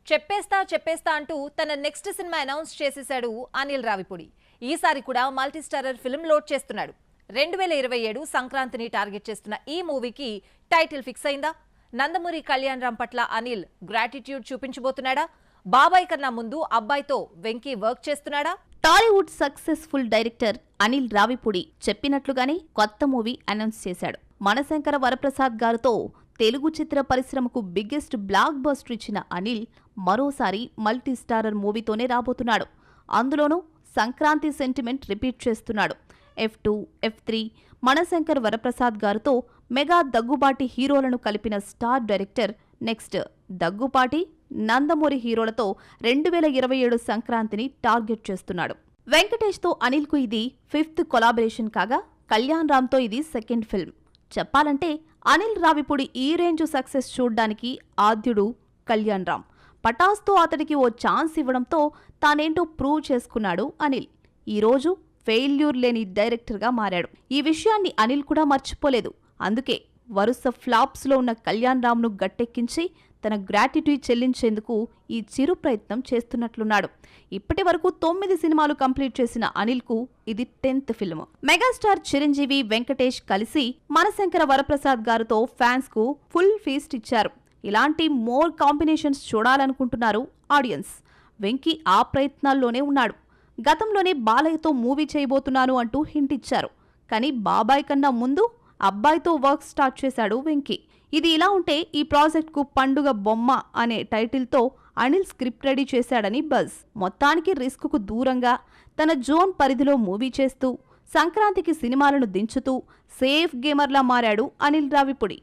చెప్పేస్తా చెప్పేస్తా అంటూ తన నెక్స్ట్ సినిమా అనౌన్స్ చేసేశాడు అనిల్ రావిపూడి. ఈసారి కూడా మల్టీ స్టారర్ ఫిల్మ్ లోడ్ చేస్తున్నాడు. 2027 సంక్రాంతిని టార్గెట్ చేస్తున్న ఈ మూవీకి టైటిల్ ఫిక్స్ అయిందా? నందమూరి కళ్యాణ్ రామ్ పట్ల అనిల్ గ్రాటిట్యూడ్ చూపించబోతున్నాడా? బాబాయ్ కన్నా ముందు అబ్బాయితో వెంకీ వర్క్ చేస్తున్నాడా? టాలీవుడ్ సక్సెస్ఫుల్ డైరెక్టర్ అనిల్ రావిపూడి చెప్పినట్లుగానే కొత్త మూవీ అనౌన్స్ చేశాడు. మనశంకర వరప్రసాద్ గారితో తెలుగు చిత్ర పరిశ్రమకు బిగ్గెస్ట్ బ్లాక్ బస్టర్ ఇచ్చిన అనిల్ మరోసారి మల్టీ స్టారర్ మూవీతోనే రాబోతున్నాడు. అందులోనూ సంక్రాంతి సెంటిమెంట్ రిపీట్ చేస్తున్నాడు. F2, F3 మనశంకర్ వరప్రసాద్ గారితో మెగా దగ్గుబాటి హీరోలను కలిపిన star director next Daggubati Nandamuri హీరోలతో 2027 సంక్రాంతిని టార్గెట్ చేస్తున్నాడు. వెంకటేష్తో అనిల్కు ఇది 5th కొలాబరేషన్ కాగా కళ్యాణ్ రామ్తో ఇది 2nd ఫిల్మ్. చెప్పాలంటే అనిల్ రావిపూడి ఈ రేంజ్ సక్సెస్ చూడ్డానికి ఆద్యుడు కళ్యాణ్ రామ్. పటాస్తో అతడికి ఓ ఛాన్స్ ఇవ్వడంతో తానేంటో ప్రూవ్ చేసుకున్నాడు అనిల్. ఈరోజు ఫెయిల్యూర్ లేని డైరెక్టర్గా మారాడు. ఈ విషయాన్ని అనిల్ కూడా మర్చిపోలేదు. అందుకే వరుస ఫ్లాప్స్లో ఉన్న కళ్యాణ్ రామ్ను గట్టెక్కించి తన గ్రాటిట్యూడ్ చెల్లించేందుకు ఈ చిరు ప్రయత్నం చేస్తున్నట్లున్నాడు. ఇప్పటి వరకు 9 సినిమాలు కంప్లీట్ చేసిన అనిల్కు ఇది 10th film. Megastar Chiranjeevi, Venkatesh కలిసి మనశంకర వరప్రసాద్ గారితో ఫ్యాన్స్కు ఫుల్ ఫీస్ట్ ఇచ్చారు. ఇలాంటి మోర్ కాంబినేషన్స్ చూడాలనుకుంటున్నారు ఆడియన్స్. వెంకీ ఆ ప్రయత్నాల్లోనే ఉన్నాడు. గతంలోనే బాలయ్యతో మూవీ చేయబోతున్నాను అంటూ హింట్ ఇచ్చారు. కానీ బాబాయ్ కన్నా ముందు అబ్బాయితో వర్క్ స్టార్ట్ చేశాడు వెంకీ. ఇది ఇలా ఉంటే ఈ ప్రాజెక్ట్కు పండుగ బొమ్మ అనే టైటిల్తో అనిల్ స్క్రిప్ట్ రెడీ చేశాడని బజ్. మొత్తానికి రిస్క్కు దూరంగా తన జోన్ పరిధిలో మూవీ చేస్తూ సంక్రాంతికి సినిమాలను దించుతూ సేఫ్ గేమర్లా మారాడు అనిల్ రావిపూడి.